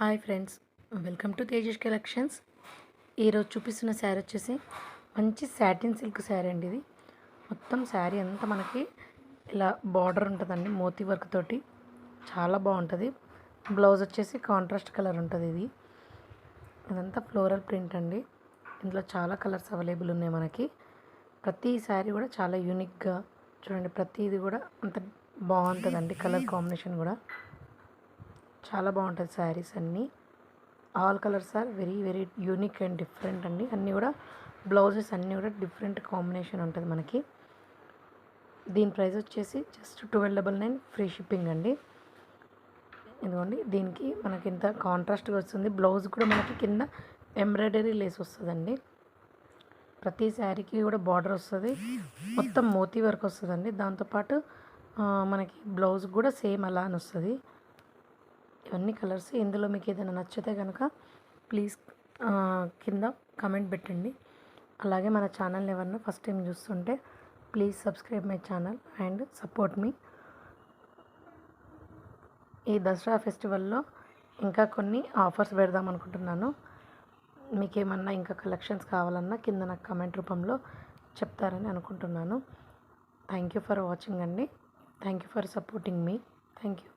Hi friends, welcome to Tejas collections. ఈరోజు చూపిస్తున్న శారీ వచ్చేసి మంచి సాటిన్ సిల్క్ శారీ అండి. ఇది మొత్తం శారీ అంతా మనకి ఇలా బార్డర్ ఉంటుందండి, మోతీ వర్క్ తోటి చాలా బాగుంటుంది. బ్లౌజ్ వచ్చేసి కాంట్రాస్ట్ కలర్ ఉంటుంది. ఇదంతా ఫ్లోరల్ ప్రింట్ అండి. ఇందులో చాలా కలర్స్ అవైలబుల్ ఉన్నాయి మనకి. ప్రతి శారీ కూడా చాలా యూనిక్గా చూడండి, ప్రతిది కూడా అంత బాగుంటుందండి. కలర్ కాంబినేషన్ కూడా చాలా బాగుంటుంది. శారీస్ అన్నీ all colours are very very unique and different అండి. అన్నీ కూడా బ్లౌజెస్ అన్నీ కూడా డిఫరెంట్ కాంబినేషన్ ఉంటుంది మనకి. దీని ప్రైస్ వచ్చేసి జస్ట్ 1299 ఫ్రీ షిప్పింగ్ అండి. ఇదిగోండి, దీనికి మనకి ఇంత కాంట్రాస్ట్గా వస్తుంది. బ్లౌజ్ కూడా మనకి కింద ఎంబ్రాయిడరీ లేస్ వస్తుందండి. ప్రతి శారీకి కూడా బార్డర్ వస్తుంది, మొత్తం మోతీ వర్క్ వస్తుందండి. దాంతోపాటు మనకి బ్లౌజ్ కూడా సేమ్ అలా అని వస్తుంది. ఇవన్నీ కలర్స్. ఇందులో మీకు ఏదైనా నచ్చితే కనుక ప్లీజ్ కింద కమెంట్ పెట్టండి. అలాగే మన ఛానల్ని ఎవరన్నా ఫస్ట్ టైం చూస్తుంటే please subscribe my channel and support me. ఈ దసరా ఫెస్టివల్లో ఇంకా కొన్ని ఆఫర్స్ పెడదాం అనుకుంటున్నాను. మీకు ఏమన్నా ఇంకా కలెక్షన్స్ కావాలన్నా కింద నాకు కమెంట్ రూపంలో చెప్తారని అనుకుంటున్నాను. థ్యాంక్ యూ ఫర్ వాచింగ్ అండి. Thank you for supporting me. Thank you.